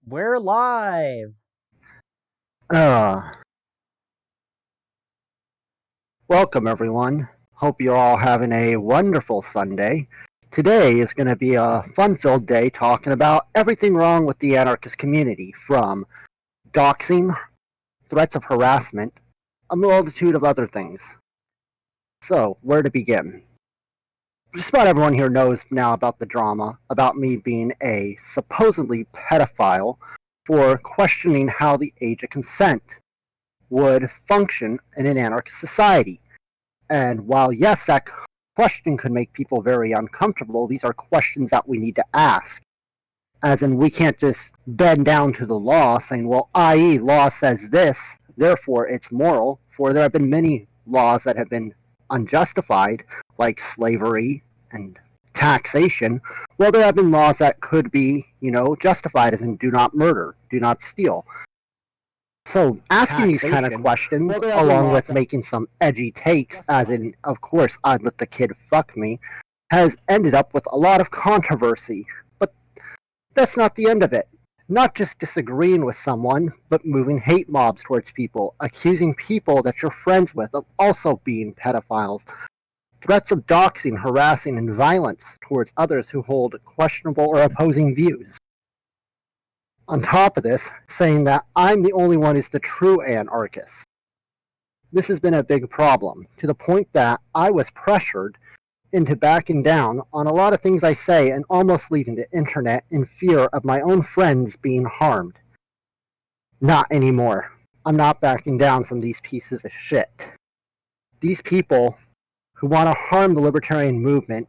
We're live. Uh, Welcome everyone. Hope you're all having a wonderful Sunday. Today is going to be a fun-filled day talking about everything wrong with the anarchist community, from doxing, threats of harassment, a multitude of other things. So, where to begin? Just about everyone here knows now about the drama about me being a supposedly pedophile for questioning how the age of consent would function in an anarchist society. And while, yes, that question could make people very uncomfortable, these are questions that we need to ask. As in, we can't just bend down to the law saying, well, i.e., law says this, therefore it's moral, for there have been many laws that have been unjustified, like slavery and taxation. Well, there have been laws that could be, justified, as in do not murder, do not steal. So asking these kind of questions, along with making some edgy takes, as in, of course, I'd let the kid fuck me, has ended up with a lot of controversy. But that's not the end of it. Not just disagreeing with someone, but moving hate mobs towards people, accusing people that you're friends with of also being pedophiles, threats of doxing, harassing, and violence towards others who hold questionable or opposing views. On top of this, saying that I'm the only one who's the true anarchist. This has been a big problem, to the point that I was pressured into backing down on a lot of things I say and almost leaving the internet in fear of my own friends being harmed. Not anymore. I'm not backing down from these pieces of shit. These people who want to harm the libertarian movement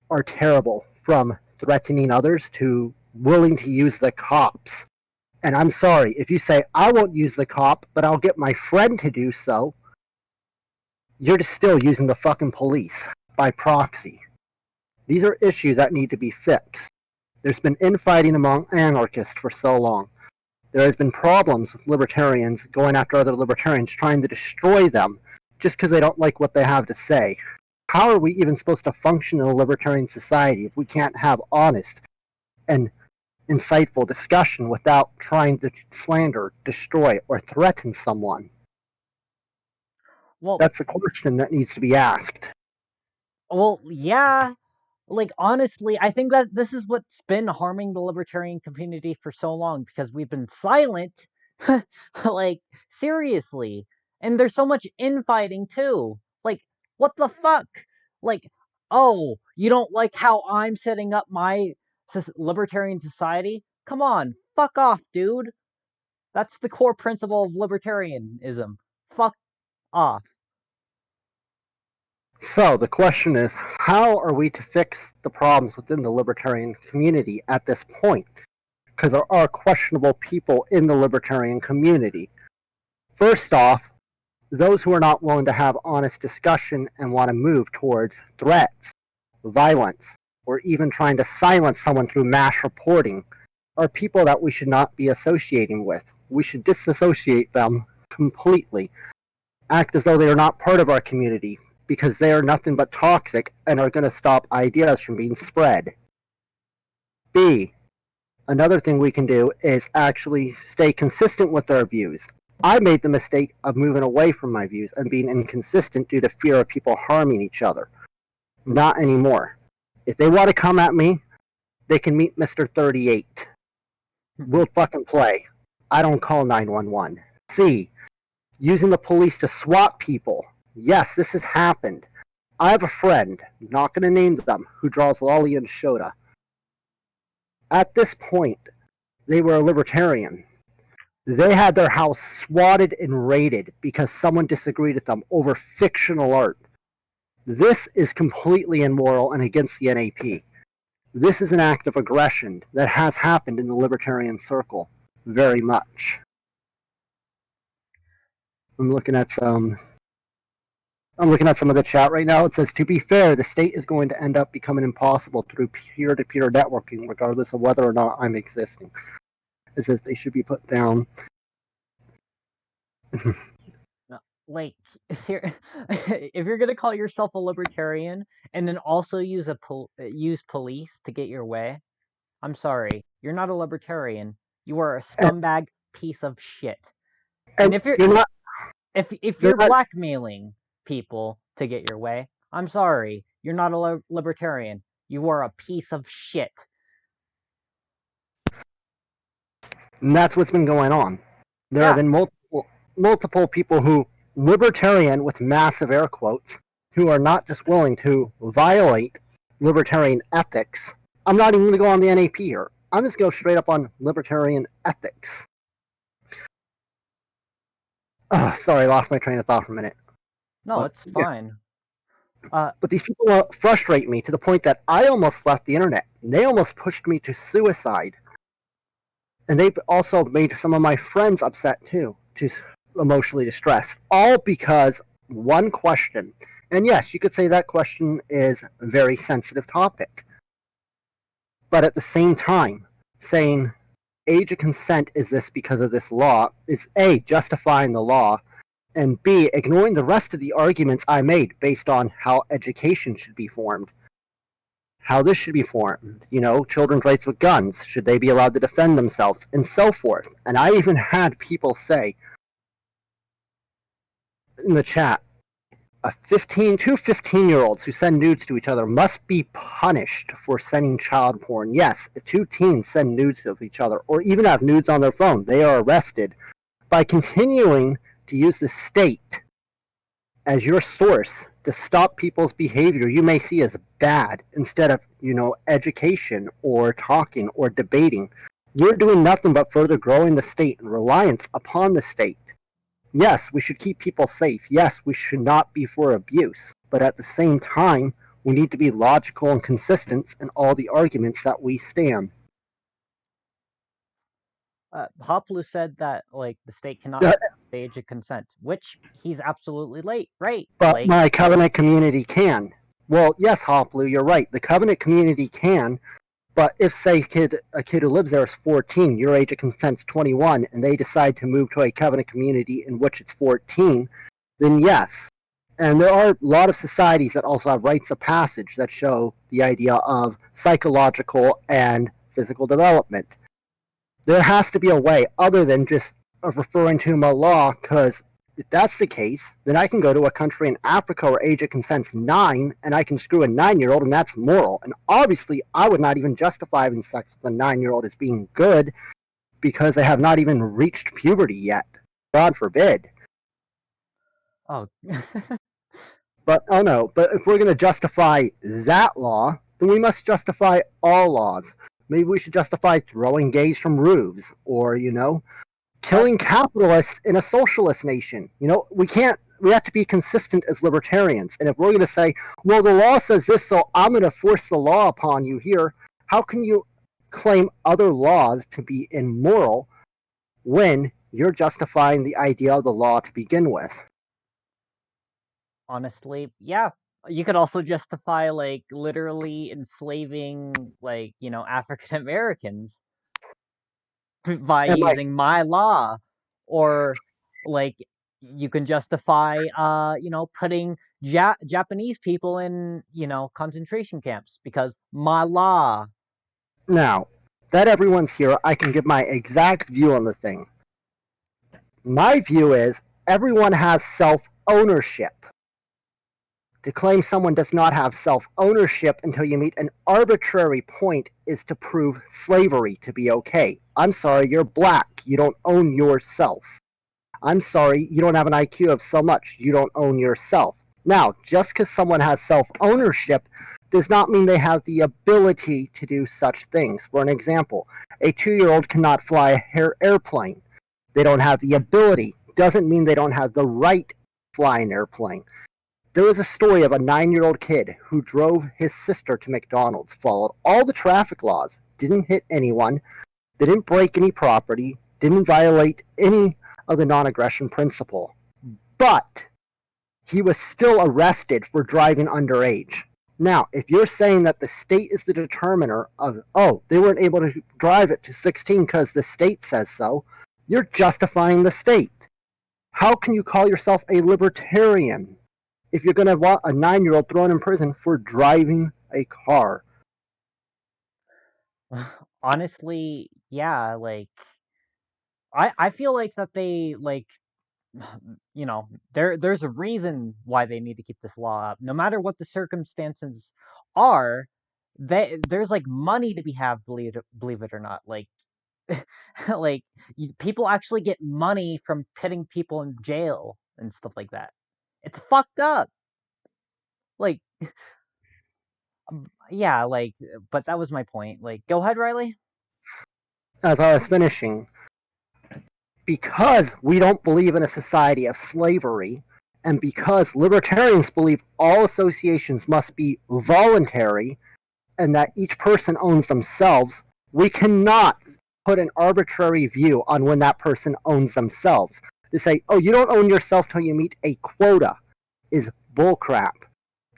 are terrible, from threatening others to willing to use the cops. And I'm sorry, if you say, I won't use the cop, but I'll get my friend to do so, you're just still using the fucking police by proxy. These are issues that need to be fixed. There's been infighting among anarchists for so long. There has been problems with libertarians going after other libertarians, trying to destroy them just because they don't like what they have to say. How are we even supposed to function in a libertarian society if we can't have honest and insightful discussion without trying to slander, destroy, or threaten someone? Well, That's a question that needs to be asked. yeah. Like, honestly, I think that this is what's been harming the libertarian community for so long, because we've been silent. Like, seriously. And there's so much infighting too. Like, what the fuck? Like, oh, you don't like how I'm setting up my libertarian society? Come on, fuck off, dude. That's the core principle of libertarianism. Fuck off. So the question is, how are we to fix the problems within the libertarian community at this point? Because there are questionable people in the libertarian community. First off, those who are not willing to have honest discussion and want to move towards threats, violence, or even trying to silence someone through mass reporting are people that we should not be associating with. We should disassociate them completely. Act as though they are not part of our community, because they are nothing but toxic and are going to stop ideas from being spread. B, another thing we can do is actually stay consistent with our views. I made the mistake of moving away from my views and being inconsistent due to fear of people harming each other. Not anymore. If they want to come at me, they can meet Mr. 38. We'll fucking play. I don't call 911. C, using the police to swat people. Yes, this has happened. I have a friend, not going to name them, who draws lolly and Shota. At this point, they were a libertarian. They had their house swatted and raided because someone disagreed with them over fictional art. This is completely immoral and against the NAP. This is an act of aggression that has happened in the libertarian circle very much. I'm looking at some of the chat right now. It says, to be fair, the state is going to end up becoming impossible through peer-to-peer networking, regardless of whether or not I'm existing. It says they should be put down. Like, if you're gonna call yourself a libertarian and then also use use police to get your way, I'm sorry, you're not a libertarian. You are a and, scumbag piece of shit. And and you're not. if They're you're not. blackmailing people to get your way, I'm sorry, you're not a libertarian. You are a piece of shit. And that's what's been going on. There have Yeah, been multiple people who libertarian with massive air quotes who are not just willing to violate libertarian ethics. I'm not even going to go on the NAP here. I'm just going to go straight up on libertarian ethics. Sorry, I lost my train of thought for a minute. no, But it's yeah, fine. Uh, but these people frustrate me to the point that I almost left the internet. They almost pushed me to suicide. And they've also made some of my friends upset too, to emotionally distressed, all because one question. And yes, you could say that question is a very sensitive topic. But at the same time, saying age of consent is this because of this law is A, justifying the law, and B, ignoring the rest of the arguments I made based on how education should be formed, how this should be formed, children's rights with guns, should they be allowed to defend themselves, and so forth. And I even had people say in the chat, two 15-year-olds who send nudes to each other must be punished for sending child porn. Yes, if two teens send nudes of each other, or even have nudes on their phone, they are arrested. By continuing to use the state as your source to stop people's behavior you may see as bad instead of, education or talking or debating, you're doing nothing but further growing the state and reliance upon the state. Yes, we should keep people safe. Yes, we should not be for abuse. But at the same time, we need to be logical and consistent in all the arguments that we stand. Hoplu said that like the state cannot Uh, the age of consent, which he's absolutely late, right? But Like, my covenant community can. Well, yes, Hoplu, you're right. The covenant community can. But if, say, a kid who lives there is 14, your age of consent's 21, and they decide to move to a covenant community in which it's 14, then yes. And there are a lot of societies that also have rites of passage that show the idea of psychological and physical development. There has to be a way other than just referring to my law, because if that's the case, then I can go to a country in Africa where age of consent's 9, and I can screw a 9-year-old, and that's moral. And obviously, I would not even justify having sex with a 9-year-old as being good, because they have not even reached puberty yet. God forbid. oh, But oh no, but if we're going to justify that law, then we must justify all laws. Maybe we should justify throwing gays from roofs, or uh, killing capitalists in a socialist nation. We have to be consistent as libertarians. And if we're going to say, well, the law says this, so I'm going to force the law upon you here, how can you claim other laws to be immoral when you're justifying the idea of the law to begin with? honestly, yeah. You could also justify like literally enslaving like, African Americans by And like, using my law, or like you can justify putting Japanese people in, concentration camps because my law. now that everyone's here, I can give my exact view on the thing. My view is everyone has self ownership. To claim someone does not have self ownership until you meet an arbitrary point is to prove slavery to be okay. I'm sorry, you're black. You don't own yourself. I'm sorry, you don't have an IQ of so much. You don't own yourself. Now, just because someone has self ownership does not mean they have the ability to do such things. For an example, a 2-year-old cannot fly an airplane. They don't have the ability. Doesn't mean they don't have the right to fly an airplane. There was a story of a 9-year-old kid who drove his sister to McDonald's, followed all the traffic laws, didn't hit anyone, didn't break any property, didn't violate any of the non-aggression principle. But he was still arrested for driving underage. Now, if you're saying that the state is the determiner of, oh, they weren't able to drive it to 16 because the state says so, you're justifying the state. How can you call yourself a libertarian if you're going to want a 9-year-old thrown in prison for driving a car? Honestly, yeah, like I feel like that they like there's a reason why they need to keep this law up. No matter what the circumstances are, there's like money to be had, believe it or not. Like like people actually get money from putting people in jail and stuff like that. It's fucked up. Like yeah, like but that was my point. Like go ahead, Riley. As I was finishing, because we don't believe in a society of slavery, and because libertarians believe all associations must be voluntary and that each person owns themselves, we cannot put an arbitrary view on when that person owns themselves. To say, oh, you don't own yourself till you meet a quota is bullcrap.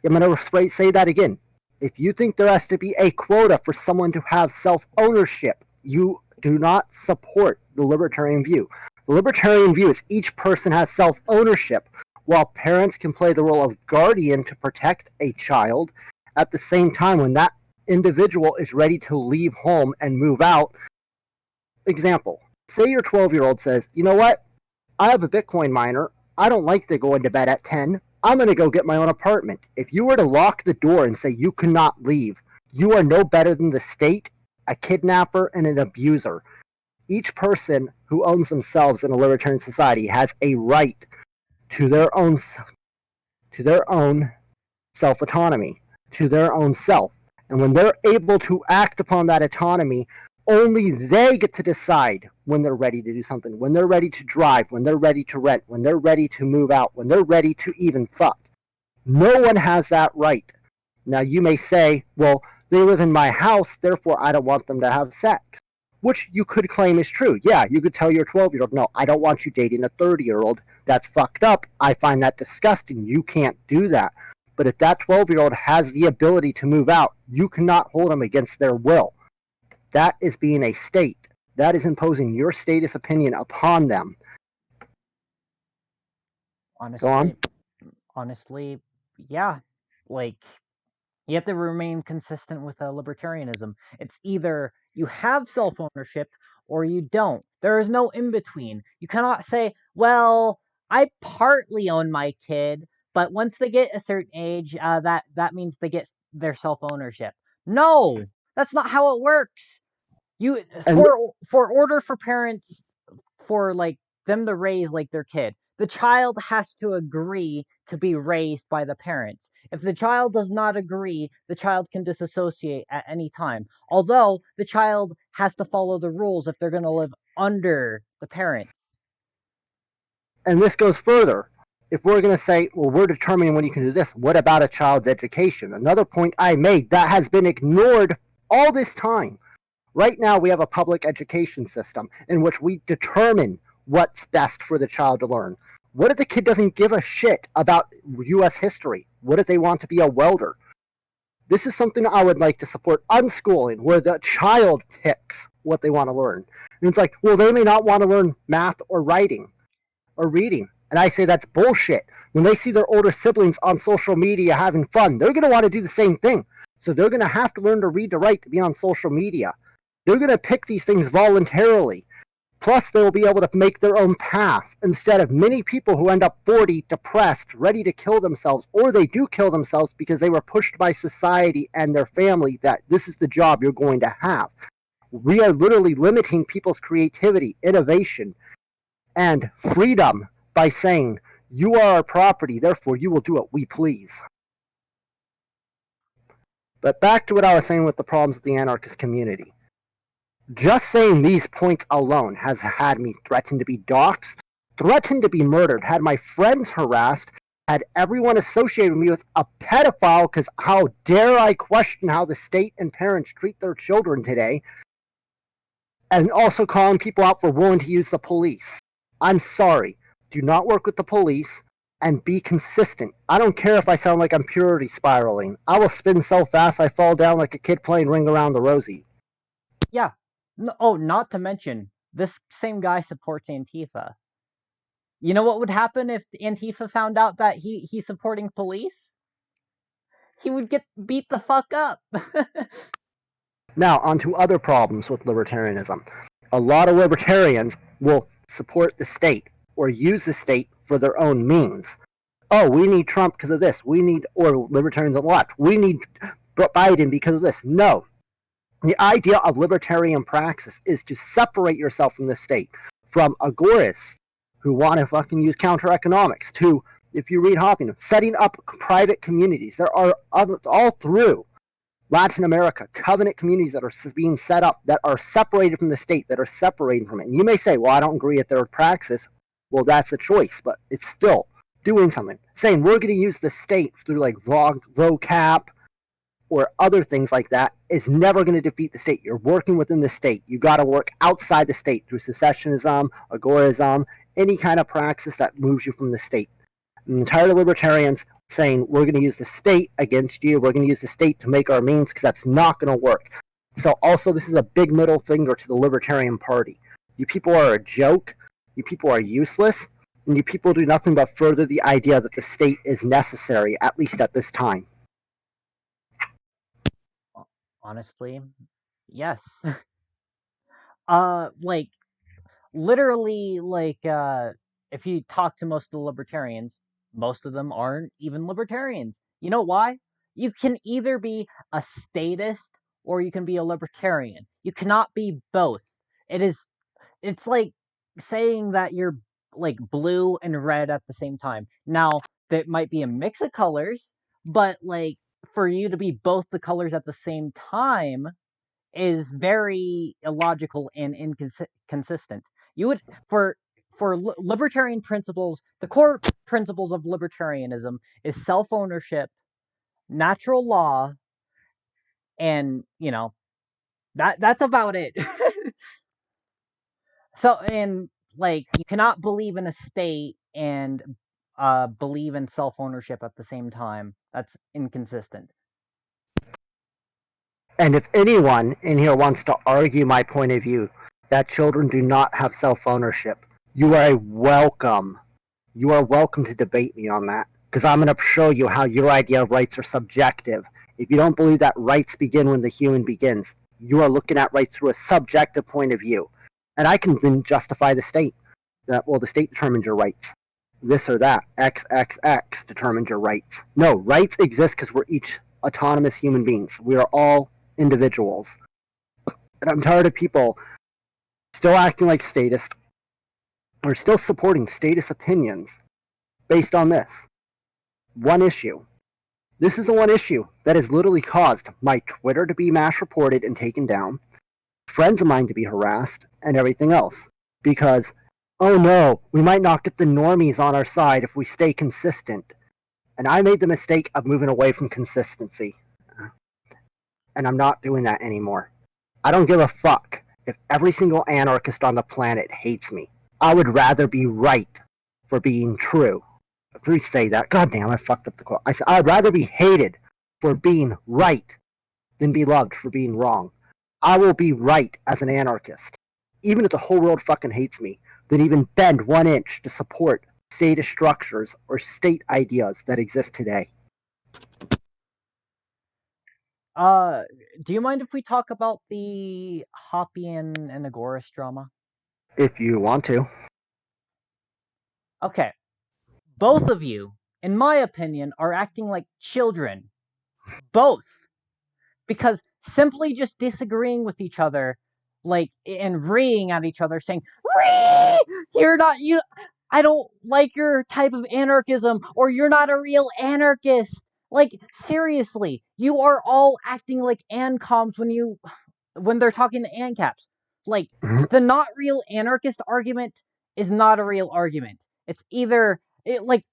I'm going to say that again. If you think there has to be a quota for someone to have self ownership, you do not support the libertarian view. The libertarian view is each person has self ownership, while parents can play the role of guardian to protect a child. At the same time, when that individual is ready to leave home and move out, example, say your 12-year-old says, you know what, I have a Bitcoin miner, I don't like to go into bed at 10, I'm going to go get my own apartment. If you were to lock the door and say you cannot leave, you are no better than the state, a kidnapper, and an abuser. Each person who owns themselves in a libertarian society has a right to their own self-autonomy, to their own self. And when they're able to act upon that autonomy, only they get to decide when they're ready to do something, when they're ready to drive, when they're ready to rent, when they're ready to move out, when they're ready to even fuck. No one has that right. Now you may say, well, they live in my house, therefore I don't want them to have sex. Which you could claim is true. Yeah, you could tell your 12-year-old, no, I don't want you dating a 30-year-old. That's fucked up. I find that disgusting. You can't do that. But if that 12-year-old has the ability to move out, you cannot hold them against their will. That is being a state. That is imposing your status opinion upon them. Go on. Honestly, yeah. Like you have to remain consistent with libertarianism. It's either you have self ownership or you don't. There is no in between. You cannot say, well, I partly own my kid, but once they get a certain age, that means they get their self ownership. No, that's not how it works. You And for order for parents for like them to raise like their kid, the child has to agree to be raised by the parents. If the child does not agree, the child can disassociate at any time, although the child has to follow the rules if they're going to live under the parents. and this goes further. If we're going to say, well, we're determining when you can do this, what about a child's education? Another point I made that has been ignored all this time. Right now, we have a public education system in which we determine what's best for the child to learn. What if the kid doesn't give a shit about U.S. history? What if they want to be a welder? This is something I would like to support unschooling, where the child picks what they want to learn. And it's like, well, they may not want to learn math or writing or reading. And I say that's bullshit. When they see their older siblings on social media having fun, they're going to want to do the same thing. So they're going to have to learn to read to write to be on social media. They're going to pick these things voluntarily. Plus, they will be able to make their own path instead of many people who end up 40, depressed, ready to kill themselves, or they do kill themselves because they were pushed by society and their family that this is the job you're going to have. We are literally limiting people's creativity, innovation, and freedom by saying, you are our property, therefore you will do what we please. But back to what I was saying with the problems with the anarchist community. Just saying these points alone has had me threatened to be doxxed, threatened to be murdered, had my friends harassed, had everyone associated me with a pedophile because how dare I question how the state and parents treat their children today, and also calling people out for willing to use the police. I'm sorry. Do not work with the police and be consistent. I don't care if I sound like I'm purity spiraling. I will spin so fast I fall down like a kid playing Ring Around the Rosie. Yeah. No, oh, not to mention, this same guy supports Antifa. You know what would happen if Antifa found out that he's supporting police? He would get beat the fuck up. Now, on to other problems with libertarianism. A lot of libertarians will support the state or use the state for their own means. Oh, we need Trump because of this. We need, or libertarians on the left, we need Biden because of this. No. The idea of libertarian praxis is to separate yourself from the state, from agorists who want to fucking use counter economics to, if you read Hopping, setting up private communities. There are all through Latin America, covenant communities that are being set up that are separated from the state, that are separated from it. And you may say, well, I don't agree with their praxis. Well, that's a choice, but it's still doing something. Saying we're going to use the state through like vocap or other things like that is never going to defeat the state. You're working within the state. You got to work outside the state through secessionism, agorism, any kind of praxis that moves you from the state. And the entire libertarians saying we're going to use the state against you, we're going to use the state to make our means, because that's not going to work. So also, this is a big middle finger to the Libertarian Party. You people are a joke, you people are useless, and you people do nothing but further the idea that the state is necessary, at least at this time. Honestly, yes. Like literally, like if you talk to most of the libertarians, most of them aren't even libertarians. You know why? You can either be a statist or you can be a libertarian. You cannot be both. It's like saying that you're like blue and red at the same time. Now, that might be a mix of colors, but like for you to be both the colors at the same time is very illogical and inconsistent. You would for libertarian principles, the core principles of libertarianism is self-ownership, natural law, and that's about it. So, and like you cannot believe in a state and believe in self-ownership at the same time. That's inconsistent. And if anyone in here wants to argue my point of view that children do not have self-ownership, you are welcome. You are welcome to debate me on that, because I'm going to show you how your idea of rights are subjective. If you don't believe that rights begin when the human begins, you are looking at rights through a subjective point of view. And I can then justify the state. That, well, the state determines your rights. This or that, XXX determines your rights. No, rights exist because we're each autonomous human beings. We are all individuals. And I'm tired of people still acting like statists or still supporting statist opinions based on this one issue. This is the one issue that has literally caused my Twitter to be mass reported and taken down, friends of mine to be harassed, and everything else. Because, oh no, we might not get the normies on our side if we stay consistent. And I made the mistake of moving away from consistency. And I'm not doing that anymore. I don't give a fuck if every single anarchist on the planet hates me. I would rather be right for being true. If we say that, goddamn, I fucked up the quote. I said I'd rather be hated for being right than be loved for being wrong. I will be right as an anarchist, even if the whole world fucking hates me, than even bend 1 inch to support statist structures or state ideas that exist today. Uh, do you mind if we talk about the Hoppy and Agorist drama? If you want to. Okay, both of you, in my opinion, are acting like children. Both. Because simply just disagreeing with each other, like, and reeing at each other, saying, "Ree! You're not, you, I don't like your type of anarchism," or "You're not a real anarchist." Like, seriously, you are all acting like ancoms when they're talking to ANCAPs. Like, the not real anarchist argument is not a real argument. It's either, like,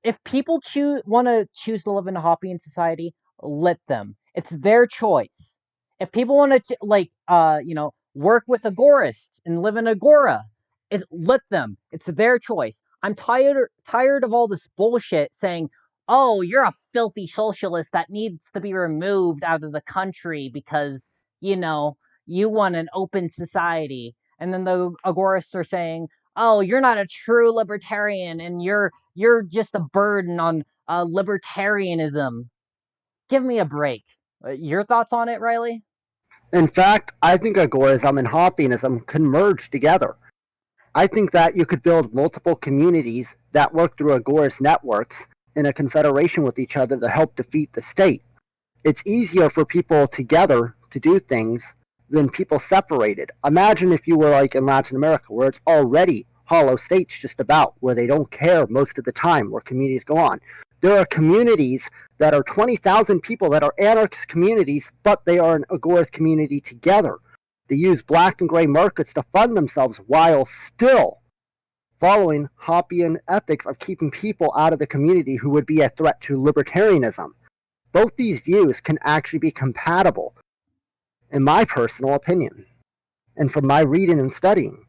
if people want to choose to live in a Hoppian society, let them. It's their choice. If people want to work with agorists and live in agora, let them. It's their choice. I'm tired of all this bullshit saying, "Oh, you're a filthy socialist that needs to be removed out of the country because you want an open society." And then the agorists are saying, "Oh, you're not a true libertarian, and you're just a burden on libertarianism." Give me a break. Your thoughts on it, Riley? In fact, I think agorism and hoppyism can merge together. I think that you could build multiple communities that work through agorist networks in a confederation with each other to help defeat the state. It's easier for people together to do things than people separated. Imagine if you were like in Latin America, where it's already hollow states just about, where they don't care most of the time, where communities go on. There are communities that are 20,000 people that are anarchist communities, but they are an agorist community together. They use black and gray markets to fund themselves while still following Hoppian ethics of keeping people out of the community who would be a threat to libertarianism. Both these views can actually be compatible, in my personal opinion, and from my reading and studying.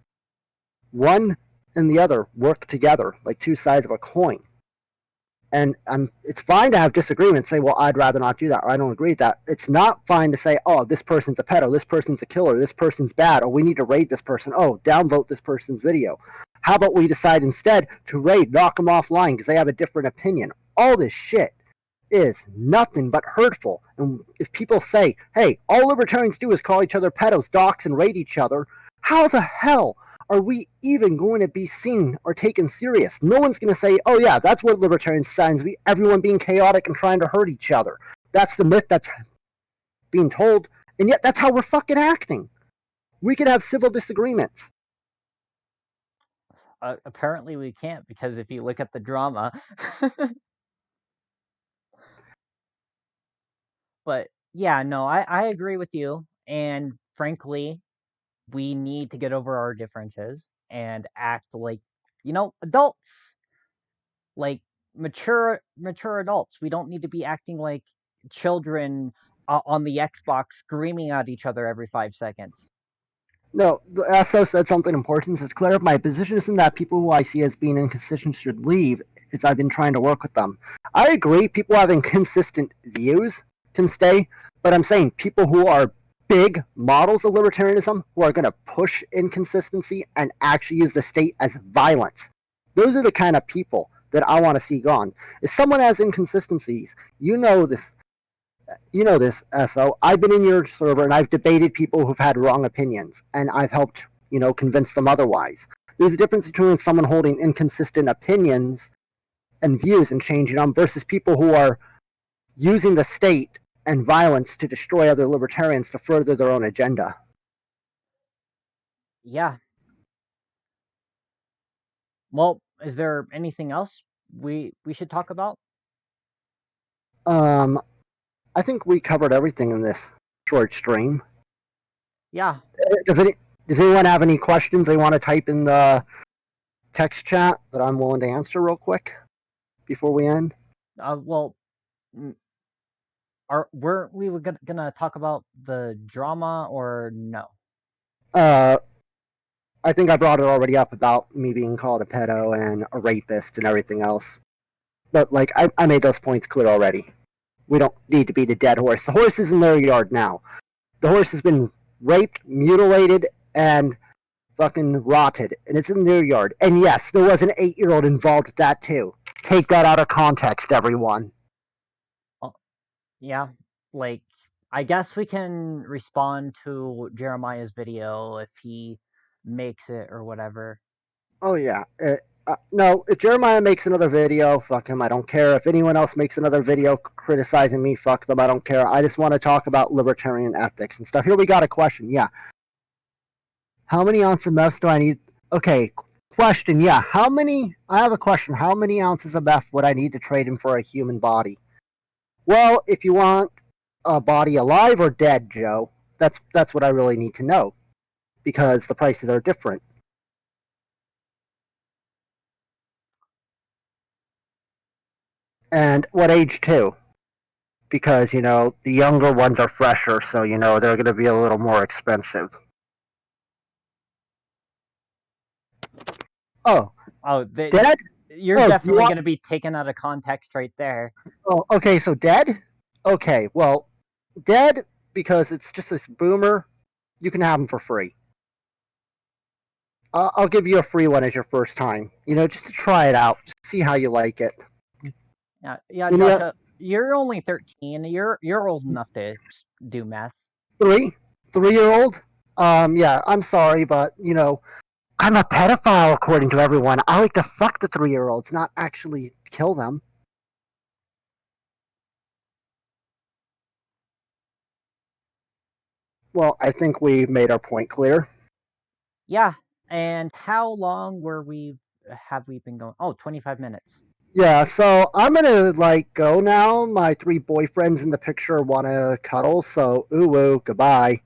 One and the other work together like two sides of a coin. And it's fine to have disagreements, say, well, I'd rather not do that, or I don't agree with that. It's not fine to say, oh, this person's a pedo, this person's a killer, this person's bad, or we need to raid this person, oh, downvote this person's video. How about we decide instead to raid, knock them offline because they have a different opinion? All this shit is nothing but hurtful. And if people say, hey, all libertarians do is call each other pedos, dox, and raid each other, how the hell are we even going to be seen or taken serious? No one's going to say, oh yeah, that's what libertarians signs, everyone being chaotic and trying to hurt each other. That's the myth that's being told, and yet that's how we're fucking acting. We could have civil disagreements. Apparently we can't, because if you look at the drama. But yeah, no, I agree with you. And frankly, we need to get over our differences and act like, adults, like mature adults. We don't need to be acting like children on the Xbox screaming at each other every 5 seconds. No, the SO said something important. It's clear my position isn't that people who I see as being inconsistent should leave. It's I've been trying to work with them. I agree, people having consistent views can stay, but I'm saying people who are big models of libertarianism who are going to push inconsistency and actually use the state as violence. Those are the kind of people that I want to see gone. If someone has inconsistencies, this, SO. I've been in your server and I've debated people who've had wrong opinions, and I've helped, convince them otherwise. There's a difference between someone holding inconsistent opinions and views and changing them versus people who are using the state and violence to destroy other libertarians to further their own agenda. Yeah. Well, is there anything else we should talk about? Um, I think we covered everything in this short stream. Yeah. Does any does anyone have any questions they want to type in the text chat that I'm willing to answer real quick before we end? Well, weren't we gonna talk about the drama, or no? Uh, I think I brought it already up about me being called a pedo and a rapist and everything else. But like I made those points clear already. We don't need to beat a dead horse. The horse is in their yard now. The horse has been raped, mutilated, and fucking rotted, and it's in their yard. And yes, there was an 8-year-old involved with that too. Take that out of context, everyone. Yeah, like, I guess we can respond to Jeremiah's video if he makes it or whatever. Oh yeah. No, if Jeremiah makes another video, fuck him. I don't care. If anyone else makes another video criticizing me, fuck them. I don't care. I just want to talk about libertarian ethics and stuff. Here we got a question. Yeah. How many ounces of meth do I need? Okay. Question. Yeah. I have a question. How many ounces of meth would I need to trade in for a human body? Well, if you want a body alive or dead, Joe, that's what I really need to know, because the prices are different. And what age too? Because the younger ones are fresher, so they're going to be a little more expensive. Oh, Oh, dead? you're Oh, definitely going to be taken out of context right there. Oh, okay, so dead? Okay, well, dead, because it's just this boomer, you can have them for free. I'll give you a free one as your first time, just to try it out, just see how you like it. Yeah, You know Joshua, you're only 13. You're old enough to do meth. Three? 3-year-old? Yeah, I'm sorry, but, I'm a pedophile according to everyone. I like to fuck the 3-year-olds, not actually kill them. Well, I think we made our point clear. Yeah. And how long have we been going? Oh, 25 minutes. Yeah, so I'm gonna go now. My 3 boyfriends in the picture want to cuddle, so ooh woo, goodbye.